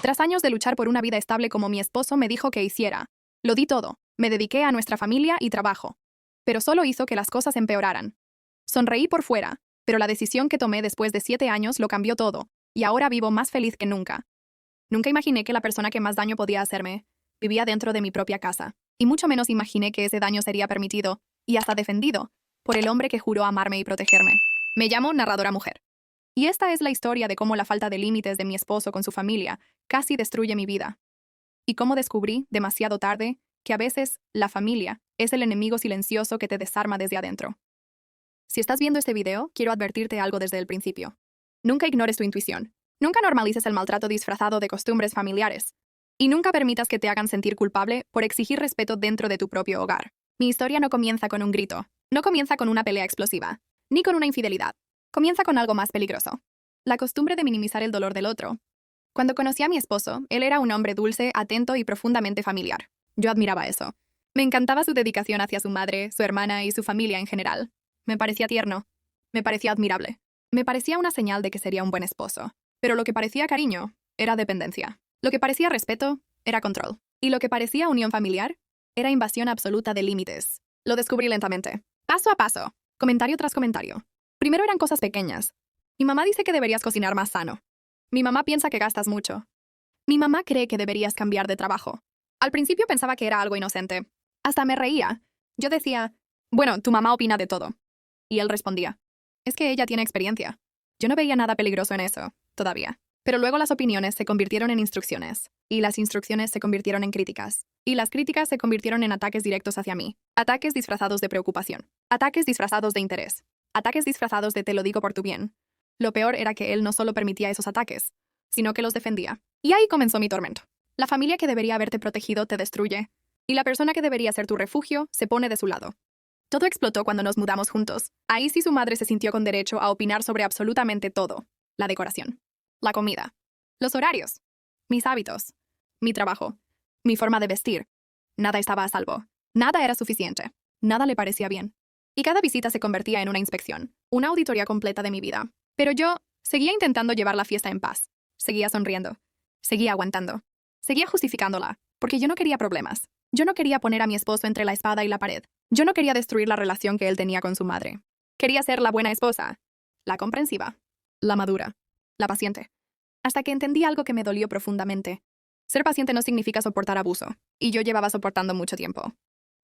Tras años de luchar por una vida estable como mi esposo me dijo que hiciera, lo di todo, me dediqué a nuestra familia y trabajo. Pero solo hizo que las cosas empeoraran. Sonreí por fuera, pero la decisión que tomé después de 7 años lo cambió todo, y ahora vivo más feliz que nunca. Nunca imaginé que la persona que más daño podía hacerme vivía dentro de mi propia casa, y mucho menos imaginé que ese daño sería permitido, y hasta defendido, por el hombre que juró amarme y protegerme. Me llamo Narradora Mujer. Y esta es la historia de cómo la falta de límites de mi esposo con su familia casi destruye mi vida. Y cómo descubrí, demasiado tarde, que a veces la familia es el enemigo silencioso que te desarma desde adentro. Si estás viendo este video, quiero advertirte algo desde el principio. Nunca ignores tu intuición. Nunca normalices el maltrato disfrazado de costumbres familiares. Y nunca permitas que te hagan sentir culpable por exigir respeto dentro de tu propio hogar. Mi historia no comienza con un grito, no comienza con una pelea explosiva, ni con una infidelidad. Comienza con algo más peligroso. La costumbre de minimizar el dolor del otro. Cuando conocí a mi esposo, él era un hombre dulce, atento y profundamente familiar. Yo admiraba eso. Me encantaba su dedicación hacia su madre, su hermana y su familia en general. Me parecía tierno. Me parecía admirable. Me parecía una señal de que sería un buen esposo. Pero lo que parecía cariño era dependencia. Lo que parecía respeto era control. Y lo que parecía unión familiar era invasión absoluta de límites. Lo descubrí lentamente, paso a paso, comentario tras comentario. Primero eran cosas pequeñas. Mi mamá dice que deberías cocinar más sano. Mi mamá piensa que gastas mucho. Mi mamá cree que deberías cambiar de trabajo. Al principio pensaba que era algo inocente. Hasta me reía. Yo decía, bueno, tu mamá opina de todo. Y él respondía, es que ella tiene experiencia. Yo no veía nada peligroso en eso, todavía. Pero luego las opiniones se convirtieron en instrucciones. Y las instrucciones se convirtieron en críticas. Y las críticas se convirtieron en ataques directos hacia mí. Ataques disfrazados de preocupación. Ataques disfrazados de interés. Ataques disfrazados de te lo digo por tu bien. Lo peor era que él no solo permitía esos ataques, sino que los defendía. Y ahí comenzó mi tormento. La familia que debería haberte protegido te destruye. Y la persona que debería ser tu refugio se pone de su lado. Todo explotó cuando nos mudamos juntos. Ahí sí su madre se sintió con derecho a opinar sobre absolutamente todo. La decoración. La comida. Los horarios. Mis hábitos. Mi trabajo. Mi forma de vestir. Nada estaba a salvo. Nada era suficiente. Nada le parecía bien. Y cada visita se convertía en una inspección, una auditoría completa de mi vida. Pero yo seguía intentando llevar la fiesta en paz. Seguía sonriendo. Seguía aguantando. Seguía justificándola, porque yo no quería problemas. Yo no quería poner a mi esposo entre la espada y la pared. Yo no quería destruir la relación que él tenía con su madre. Quería ser la buena esposa, la comprensiva, la madura, la paciente. Hasta que entendí algo que me dolió profundamente. Ser paciente no significa soportar abuso, y yo llevaba soportando mucho tiempo.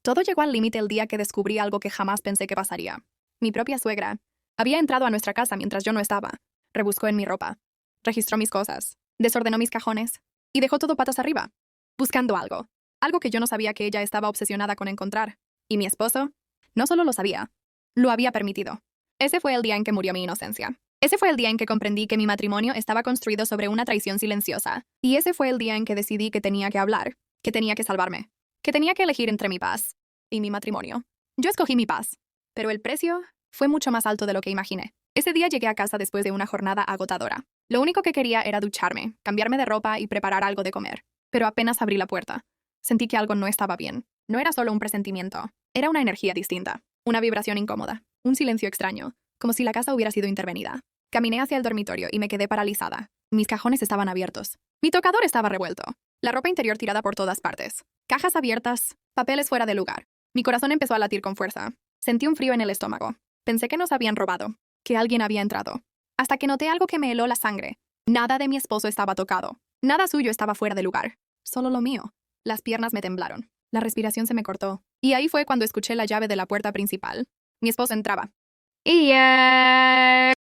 Todo llegó al límite el día que descubrí algo que jamás pensé que pasaría. Mi propia suegra había entrado a nuestra casa mientras yo no estaba. Rebuscó en mi ropa, registró mis cosas, desordenó mis cajones, y dejó todo patas arriba, buscando algo. Algo que yo no sabía que ella estaba obsesionada con encontrar. Y mi esposo no solo lo sabía, lo había permitido. Ese fue el día en que murió mi inocencia. Ese fue el día en que comprendí que mi matrimonio estaba construido sobre una traición silenciosa. Y ese fue el día en que decidí que tenía que hablar, que tenía que salvarme, que tenía que elegir entre mi paz y mi matrimonio. Yo escogí mi paz, pero el precio fue mucho más alto de lo que imaginé. Ese día llegué a casa después de una jornada agotadora. Lo único que quería era ducharme, cambiarme de ropa y preparar algo de comer. Pero apenas abrí la puerta, sentí que algo no estaba bien. No era solo un presentimiento, era una energía distinta, una vibración incómoda, un silencio extraño, como si la casa hubiera sido intervenida. Caminé hacia el dormitorio y me quedé paralizada. Mis cajones estaban abiertos. Mi tocador estaba revuelto. La ropa interior tirada por todas partes. Cajas abiertas, papeles fuera de lugar. Mi corazón empezó a latir con fuerza. Sentí un frío en el estómago. Pensé que nos habían robado, que alguien había entrado. Hasta que noté algo que me heló la sangre. Nada de mi esposo estaba tocado. Nada suyo estaba fuera de lugar. Solo lo mío. Las piernas me temblaron. La respiración se me cortó. Y ahí fue cuando escuché la llave de la puerta principal. Mi esposo entraba.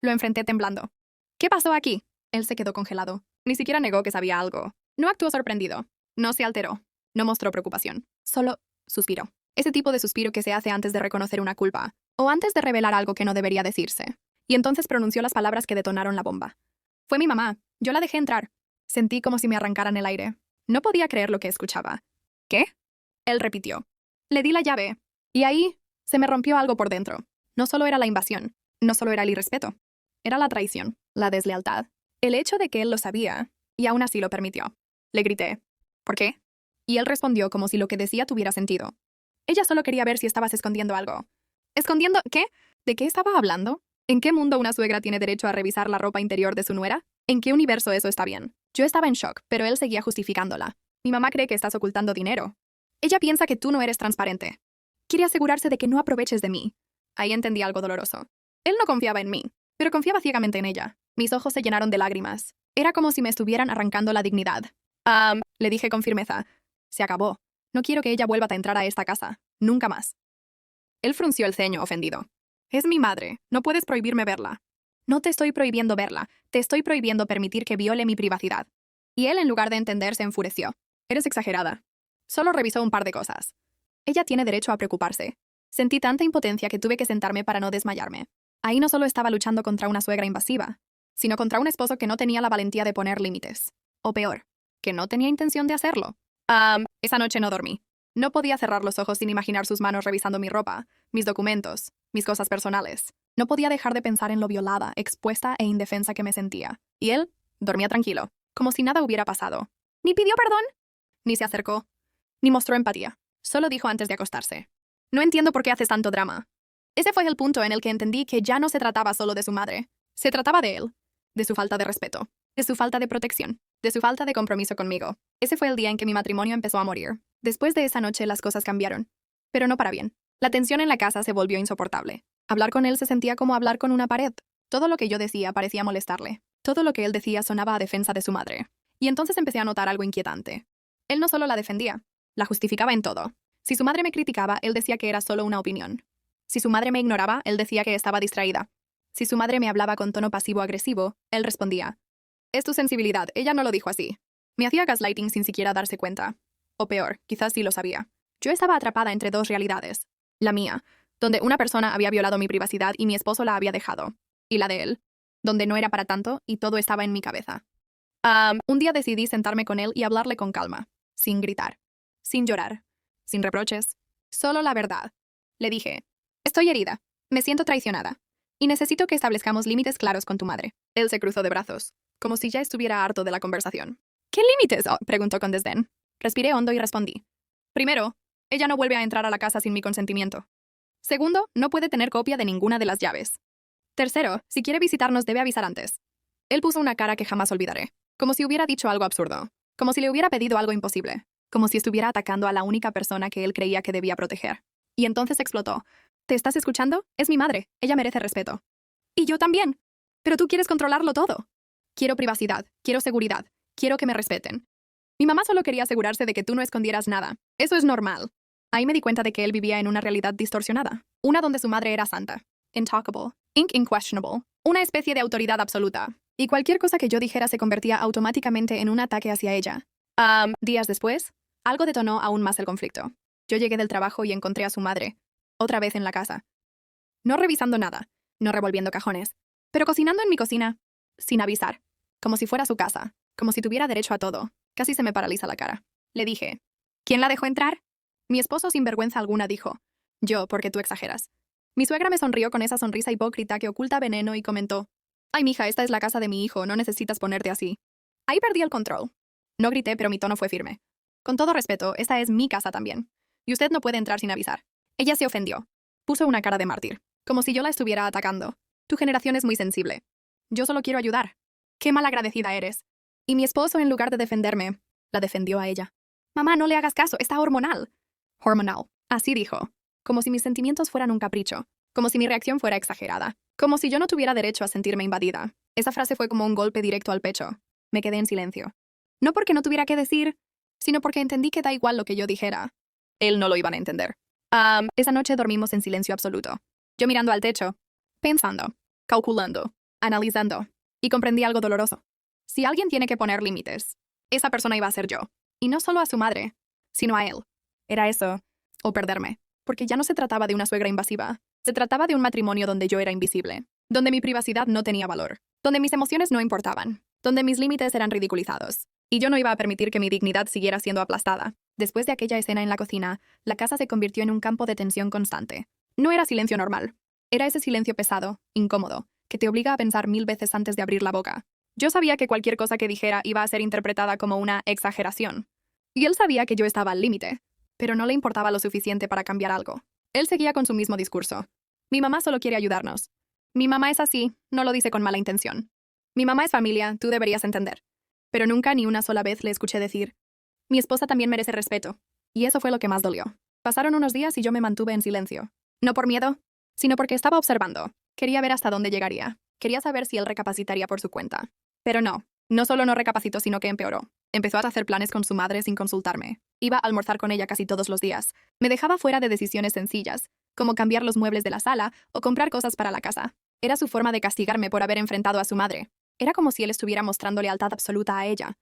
Lo enfrenté temblando. ¿Qué pasó aquí? Él se quedó congelado. Ni siquiera negó que sabía algo. No actuó sorprendido. No se alteró. No mostró preocupación. Solo suspiró. Ese tipo de suspiro que se hace antes de reconocer una culpa. O antes de revelar algo que no debería decirse. Y entonces pronunció las palabras que detonaron la bomba. Fue mi mamá. Yo la dejé entrar. Sentí como si me arrancaran el aire. No podía creer lo que escuchaba. ¿Qué? Él repitió. Le di la llave. Y ahí se me rompió algo por dentro. No solo era la invasión. No solo era el irrespeto. Era la traición. La deslealtad. El hecho de que él lo sabía. Y aún así lo permitió. Le grité. ¿Por qué? Y él respondió como si lo que decía tuviera sentido. Ella solo quería ver si estabas escondiendo algo. ¿Escondiendo qué? ¿De qué estaba hablando? ¿En qué mundo una suegra tiene derecho a revisar la ropa interior de su nuera? ¿En qué universo eso está bien? Yo estaba en shock, pero él seguía justificándola. Mi mamá cree que estás ocultando dinero. Ella piensa que tú no eres transparente. Quiere asegurarse de que no aproveches de mí. Ahí entendí algo doloroso. Él no confiaba en mí, pero confiaba ciegamente en ella. Mis ojos se llenaron de lágrimas. Era como si me estuvieran arrancando la dignidad. Le dije con firmeza. Se acabó. No quiero que ella vuelva a entrar a esta casa. Nunca más. Él frunció el ceño, ofendido. Es mi madre. No puedes prohibirme verla. No te estoy prohibiendo verla. Te estoy prohibiendo permitir que viole mi privacidad. Y él, en lugar de entender, se enfureció. Eres exagerada. Solo revisó un par de cosas. Ella tiene derecho a preocuparse. Sentí tanta impotencia que tuve que sentarme para no desmayarme. Ahí no solo estaba luchando contra una suegra invasiva, sino contra un esposo que no tenía la valentía de poner límites. O peor, que no tenía intención de hacerlo. Esa noche no dormí. No podía cerrar los ojos sin imaginar sus manos revisando mi ropa, mis documentos, mis cosas personales. No podía dejar de pensar en lo violada, expuesta e indefensa que me sentía. Y él dormía tranquilo, como si nada hubiera pasado. Ni pidió perdón, ni se acercó, ni mostró empatía. Solo dijo antes de acostarse. No entiendo por qué haces tanto drama. Ese fue el punto en el que entendí que ya no se trataba solo de su madre. Se trataba de él, de su falta de respeto, de su falta de protección, de su falta de compromiso conmigo. Ese fue el día en que mi matrimonio empezó a morir. Después de esa noche las cosas cambiaron, pero no para bien. La tensión en la casa se volvió insoportable. Hablar con él se sentía como hablar con una pared. Todo lo que yo decía parecía molestarle. Todo lo que él decía sonaba a defensa de su madre. Y entonces empecé a notar algo inquietante. Él no solo la defendía, la justificaba en todo. Si su madre me criticaba, él decía que era solo una opinión. Si su madre me ignoraba, él decía que estaba distraída. Si su madre me hablaba con tono pasivo-agresivo, él respondía: es tu sensibilidad, ella no lo dijo así. Me hacía gaslighting sin siquiera darse cuenta. O peor, quizás sí lo sabía. Yo estaba atrapada entre dos realidades. La mía, donde una persona había violado mi privacidad y mi esposo la había dejado. Y la de él, donde no era para tanto y todo estaba en mi cabeza. Un día decidí sentarme con él y hablarle con calma, sin gritar, sin llorar, sin reproches, solo la verdad. Le dije: estoy herida, me siento traicionada, y necesito que establezcamos límites claros con tu madre. Él se cruzó de brazos, como si ya estuviera harto de la conversación. ¿Qué límites? Preguntó con desdén. Respiré hondo y respondí: primero, ella no vuelve a entrar a la casa sin mi consentimiento. Segundo, no puede tener copia de ninguna de las llaves. Tercero, si quiere visitarnos debe avisar antes. Él puso una cara que jamás olvidaré, como si hubiera dicho algo absurdo, como si le hubiera pedido algo imposible, como si estuviera atacando a la única persona que él creía que debía proteger. Y entonces explotó. ¿Te estás escuchando? Es mi madre, ella merece respeto. Y yo también. Pero tú quieres controlarlo todo. Quiero privacidad, quiero seguridad, quiero que me respeten. Mi mamá solo quería asegurarse de que tú no escondieras nada. Eso es normal. Ahí me di cuenta de que él vivía en una realidad distorsionada, una donde su madre era santa, intouchable, inquestionable, una especie de autoridad absoluta, y cualquier cosa que yo dijera se convertía automáticamente en un ataque hacia ella. Días después, algo detonó aún más el conflicto. Yo llegué del trabajo y encontré a su madre, otra vez en la casa. No revisando nada, no revolviendo cajones, pero cocinando en mi cocina, sin avisar, como si fuera su casa, como si tuviera derecho a todo. Casi se me paraliza la cara. Le dije: ¿quién la dejó entrar? Mi esposo sin vergüenza alguna dijo: yo, porque tú exageras. Mi suegra me sonrió con esa sonrisa hipócrita que oculta veneno y comentó: ay, mija, esta es la casa de mi hijo, no necesitas ponerte así. Ahí perdí el control. No grité, pero mi tono fue firme. Con todo respeto, esta es mi casa también. Y usted no puede entrar sin avisar. Ella se ofendió. Puso una cara de mártir, como si yo la estuviera atacando. Tu generación es muy sensible. Yo solo quiero ayudar. Qué malagradecida eres. Y mi esposo, en lugar de defenderme, la defendió a ella. Mamá, no le hagas caso, está hormonal. Hormonal. Así dijo. Como si mis sentimientos fueran un capricho. Como si mi reacción fuera exagerada. Como si yo no tuviera derecho a sentirme invadida. Esa frase fue como un golpe directo al pecho. Me quedé en silencio. No porque no tuviera que decir, sino porque entendí que da igual lo que yo dijera. Él no lo iban a entender. Esa noche dormimos en silencio absoluto. Yo mirando al techo, pensando, calculando, analizando, y comprendí algo doloroso. Si alguien tiene que poner límites, esa persona iba a ser yo. Y no solo a su madre, sino a él. Era eso, o perderme. Porque ya no se trataba de una suegra invasiva. Se trataba de un matrimonio donde yo era invisible. Donde mi privacidad no tenía valor. Donde mis emociones no importaban. Donde mis límites eran ridiculizados. Y yo no iba a permitir que mi dignidad siguiera siendo aplastada. Después de aquella escena en la cocina, la casa se convirtió en un campo de tensión constante. No era silencio normal. Era ese silencio pesado, incómodo, que te obliga a pensar 1000 veces antes de abrir la boca. Yo sabía que cualquier cosa que dijera iba a ser interpretada como una exageración. Y él sabía que yo estaba al límite, pero no le importaba lo suficiente para cambiar algo. Él seguía con su mismo discurso. Mi mamá solo quiere ayudarnos. Mi mamá es así, no lo dice con mala intención. Mi mamá es familia, tú deberías entender. pero nunca ni una sola vez le escuché decir, mi esposa también merece respeto. Y eso fue lo que más dolió. Pasaron unos días y yo me mantuve en silencio. No por miedo, sino porque estaba observando. Quería ver hasta dónde llegaría. Quería saber si él recapacitaría por su cuenta. Pero no. No solo no recapacitó, sino que empeoró. Empezó a hacer planes con su madre sin consultarme. Iba a almorzar con ella casi todos los días. Me dejaba fuera de decisiones sencillas, como cambiar los muebles de la sala o comprar cosas para la casa. Era su forma de castigarme por haber enfrentado a su madre. Era como si él estuviera mostrando lealtad absoluta a ella.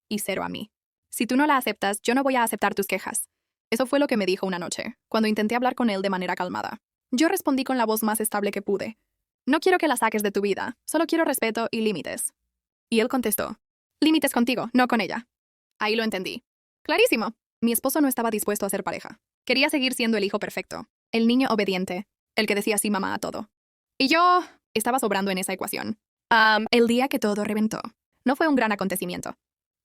Y cero a mí. Si tú no la aceptas, yo no voy a aceptar tus quejas. Eso fue lo que me dijo una noche, cuando intenté hablar con él de manera calmada. Yo respondí con la voz más estable que pude. No quiero que la saques de tu vida, solo quiero respeto y límites. Y él contestó, límites contigo, no con ella. Ahí lo entendí. Clarísimo. Mi esposo no estaba dispuesto a ser pareja. Quería seguir siendo el hijo perfecto, el niño obediente, el que decía sí mamá a todo. Y yo estaba sobrando en esa ecuación. El día que todo reventó. No fue un gran acontecimiento.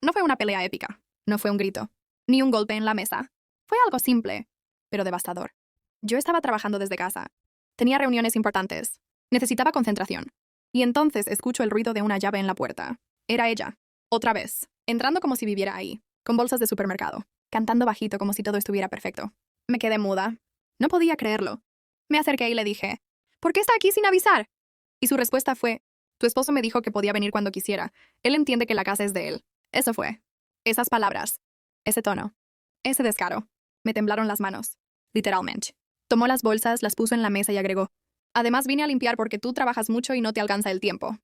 No fue una pelea épica. No fue un grito. Ni un golpe en la mesa. Fue algo simple, pero devastador. Yo estaba trabajando desde casa. Tenía reuniones importantes. Necesitaba concentración. Y entonces escucho el ruido de una llave en la puerta. Era ella. Otra vez. Entrando como si viviera ahí, con bolsas de supermercado. Cantando bajito como si todo estuviera perfecto. Me quedé muda. No podía creerlo. Me acerqué y le dije, ¿por qué está aquí sin avisar? Y su respuesta fue, tu esposo me dijo que podía venir cuando quisiera. Él entiende que la casa es de él. Eso fue. Esas palabras. Ese tono. Ese descaro. Me temblaron las manos. Literalmente. Tomó las bolsas, las puso en la mesa y agregó, además vine a limpiar porque tú trabajas mucho y no te alcanza el tiempo.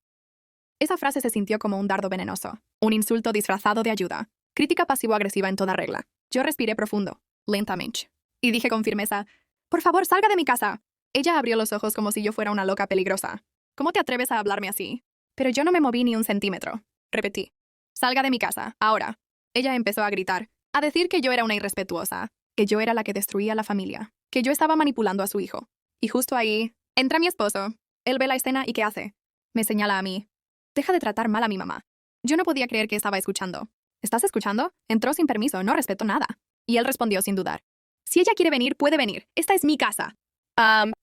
Esa frase se sintió como un dardo venenoso. Un insulto disfrazado de ayuda. Crítica pasivo-agresiva en toda regla. Yo respiré profundo, lentamente. Y dije con firmeza, por favor, salga de mi casa. Ella abrió los ojos como si yo fuera una loca peligrosa. ¿Cómo te atreves a hablarme así? Pero yo no me moví ni un centímetro. Repetí. Salga de mi casa, ahora. Ella empezó a gritar, a decir que yo era una irrespetuosa, que yo era la que destruía la familia, que yo estaba manipulando a su hijo. Y justo ahí, entra mi esposo. Él ve la escena y ¿qué hace? Me señala a mí. Deja de tratar mal a mi mamá. Yo no podía creer que estaba escuchando. ¿Estás escuchando? Entró sin permiso, no respeto nada. Y él respondió sin dudar. Si ella quiere venir, puede venir. Esta es mi casa.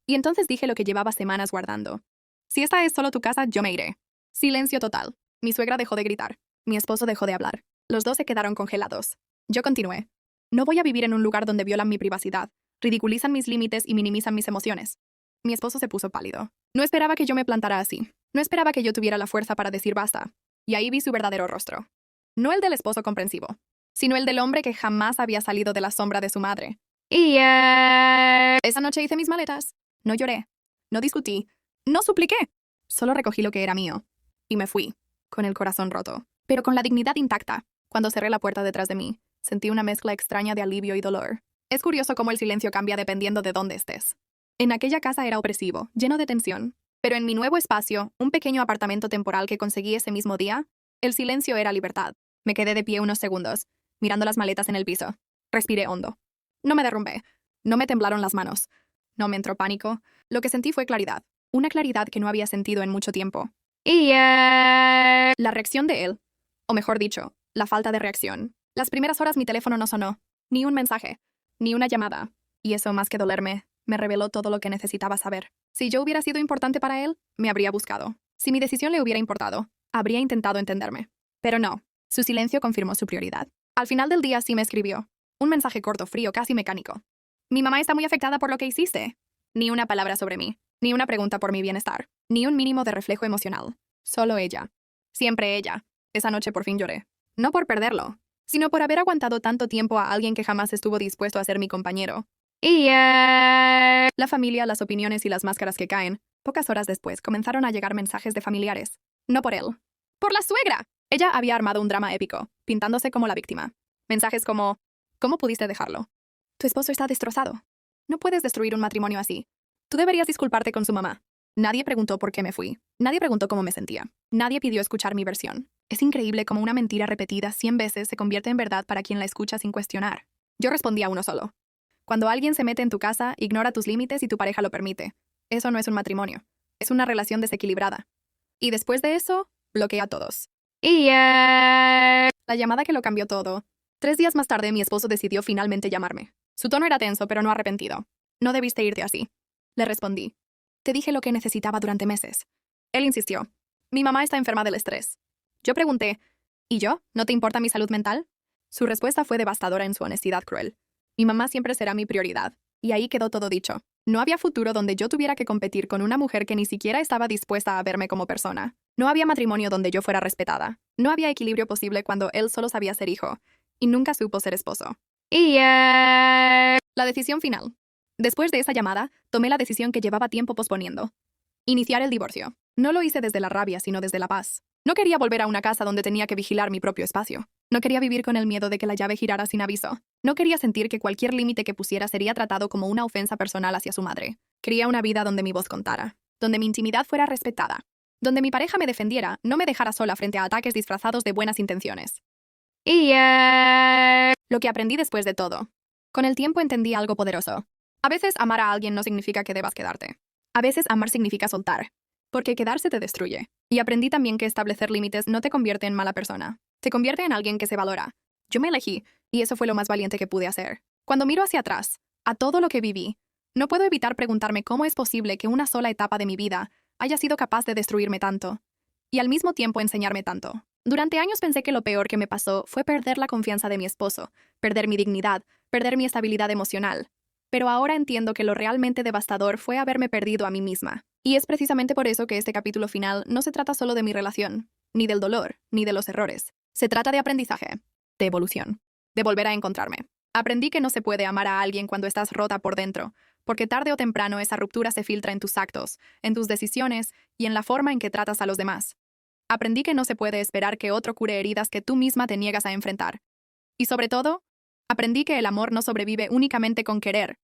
Y entonces dije lo que llevaba semanas guardando. Si esta es solo tu casa, yo me iré. Silencio total. Mi suegra dejó de gritar. Mi esposo dejó de hablar. Los dos se quedaron congelados. Yo continué. No voy a vivir en un lugar donde violan mi privacidad, ridiculizan mis límites y minimizan mis emociones. Mi esposo se puso pálido. No esperaba que yo me plantara así. No esperaba que yo tuviera la fuerza para decir basta. Y ahí vi su verdadero rostro. No el del esposo comprensivo, sino el del hombre que jamás había salido de la sombra de su madre. Y esa noche hice mis maletas. No lloré. No discutí. No supliqué. Solo recogí lo que era mío. Y me fui, con el corazón roto, pero con la dignidad intacta. Cuando cerré la puerta detrás de mí, sentí una mezcla extraña de alivio y dolor. Es curioso cómo el silencio cambia dependiendo de dónde estés. En aquella casa era opresivo, lleno de tensión. Pero en mi nuevo espacio, un pequeño apartamento temporal que conseguí ese mismo día, el silencio era libertad. Me quedé de pie unos segundos, mirando las maletas en el piso. Respiré hondo. No me derrumbé. No me temblaron las manos. No me entró pánico. Lo que sentí fue claridad. Una claridad que no había sentido en mucho tiempo. Y la reacción de él. O mejor dicho, la falta de reacción. Las primeras horas mi teléfono no sonó. Ni un mensaje. Ni una llamada. Y eso, más que dolerme, me reveló todo lo que necesitaba saber. Si yo hubiera sido importante para él, me habría buscado. Si mi decisión le hubiera importado, habría intentado entenderme. Pero no. Su silencio confirmó su prioridad. Al final del día sí me escribió. Un mensaje corto, frío, casi mecánico. Mi mamá está muy afectada por lo que hiciste. Ni una palabra sobre mí. Ni una pregunta por mi bienestar. Ni un mínimo de reflejo emocional. Solo ella. Siempre ella. Esa noche por fin lloré. No por perderlo, sino por haber aguantado tanto tiempo a alguien que jamás estuvo dispuesto a ser mi compañero. Y la familia, las opiniones y las máscaras que caen. Pocas horas después comenzaron a llegar mensajes de familiares. No por él. ¡Por la suegra! Ella había armado un drama épico, pintándose como la víctima. Mensajes como, ¿cómo pudiste dejarlo? Tu esposo está destrozado. No puedes destruir un matrimonio así. Tú deberías disculparte con su mamá. Nadie preguntó por qué me fui. Nadie preguntó cómo me sentía. Nadie pidió escuchar mi versión. Es increíble cómo una mentira repetida 100 veces se convierte en verdad para quien la escucha sin cuestionar. Yo respondí a uno solo. Cuando alguien se mete en tu casa, ignora tus límites y tu pareja lo permite. Eso no es un matrimonio. Es una relación desequilibrada. Y después de eso, bloqueé a todos. Y la llamada que lo cambió todo. 3 días más tarde, mi esposo decidió finalmente llamarme. Su tono era tenso, pero no arrepentido. No debiste irte así. Le respondí. Te dije lo que necesitaba durante meses. Él insistió. Mi mamá está enferma del estrés. Yo pregunté, ¿Y yo? ¿No te importa mi salud mental? Su respuesta fue devastadora en su honestidad cruel. Mi mamá siempre será mi prioridad. Y ahí quedó todo dicho. No había futuro donde yo tuviera que competir con una mujer que ni siquiera estaba dispuesta a verme como persona. No había matrimonio donde yo fuera respetada. No había equilibrio posible cuando él solo sabía ser hijo. Y nunca supo ser esposo. La decisión final. Después de esa llamada, tomé la decisión que llevaba tiempo posponiendo. Iniciar el divorcio. No lo hice desde la rabia, sino desde la paz. No quería volver a una casa donde tenía que vigilar mi propio espacio. No quería vivir con el miedo de que la llave girara sin aviso. No quería sentir que cualquier límite que pusiera sería tratado como una ofensa personal hacia su madre. Quería una vida donde mi voz contara, donde mi intimidad fuera respetada, donde mi pareja me defendiera, no me dejara sola frente a ataques disfrazados de buenas intenciones. Lo que aprendí después de todo. Con el tiempo entendí algo poderoso. A veces amar a alguien no significa que debas quedarte. A veces amar significa soltar, porque quedarse te destruye. Y aprendí también que establecer límites no te convierte en mala persona. Te convierte en alguien que se valora. Yo me elegí, y eso fue lo más valiente que pude hacer. Cuando miro hacia atrás, a todo lo que viví, no puedo evitar preguntarme cómo es posible que una sola etapa de mi vida haya sido capaz de destruirme tanto, y al mismo tiempo enseñarme tanto. Durante años pensé que lo peor que me pasó fue perder la confianza de mi esposo, perder mi dignidad, perder mi estabilidad emocional. Pero ahora entiendo que lo realmente devastador fue haberme perdido a mí misma. Y es precisamente por eso que este capítulo final no se trata solo de mi relación, ni del dolor, ni de los errores. Se trata de aprendizaje, de evolución, de volver a encontrarme. Aprendí que no se puede amar a alguien cuando estás rota por dentro, porque tarde o temprano esa ruptura se filtra en tus actos, en tus decisiones y en la forma en que tratas a los demás. Aprendí que no se puede esperar que otro cure heridas que tú misma te niegas a enfrentar. Y sobre todo, aprendí que el amor no sobrevive únicamente con querer.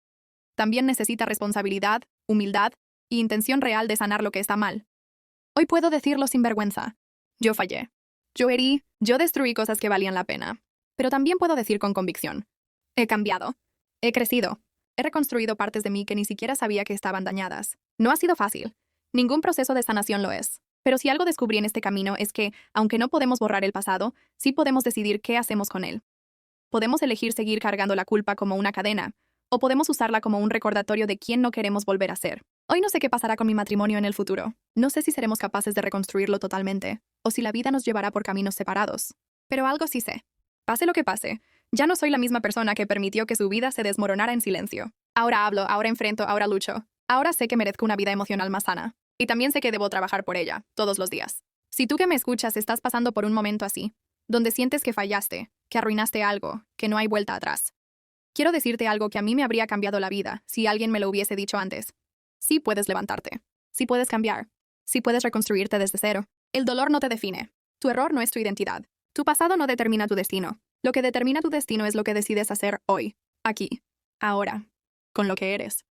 También necesita responsabilidad, humildad y intención real de sanar lo que está mal. Hoy puedo decirlo sin vergüenza. Yo fallé. Yo herí, yo destruí cosas que valían la pena. Pero también puedo decir con convicción. He cambiado. He crecido. He reconstruido partes de mí que ni siquiera sabía que estaban dañadas. No ha sido fácil. Ningún proceso de sanación lo es. Pero si algo descubrí en este camino es que, aunque no podemos borrar el pasado, sí podemos decidir qué hacemos con él. Podemos elegir seguir cargando la culpa como una cadena, o podemos usarla como un recordatorio de quién no queremos volver a ser. Hoy no sé qué pasará con mi matrimonio en el futuro. No sé si seremos capaces de reconstruirlo totalmente, o si la vida nos llevará por caminos separados. Pero algo sí sé. Pase lo que pase, ya no soy la misma persona que permitió que su vida se desmoronara en silencio. Ahora hablo, ahora enfrento, ahora lucho. Ahora sé que merezco una vida emocional más sana. Y también sé que debo trabajar por ella, todos los días. Si tú que me escuchas estás pasando por un momento así, donde sientes que fallaste, que arruinaste algo, que no hay vuelta atrás, quiero decirte algo que a mí me habría cambiado la vida si alguien me lo hubiese dicho antes. Sí puedes levantarte. Sí puedes cambiar. Sí puedes reconstruirte desde cero. El dolor no te define. Tu error no es tu identidad. Tu pasado no determina tu destino. Lo que determina tu destino es lo que decides hacer hoy, aquí, ahora, con lo que eres,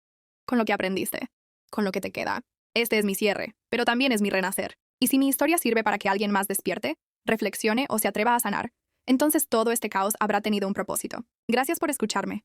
con lo que aprendiste, con lo que te queda. Este es mi cierre, pero también es mi renacer. Y si mi historia sirve para que alguien más despierte, reflexione o se atreva a sanar, entonces todo este caos habrá tenido un propósito. Gracias por escucharme.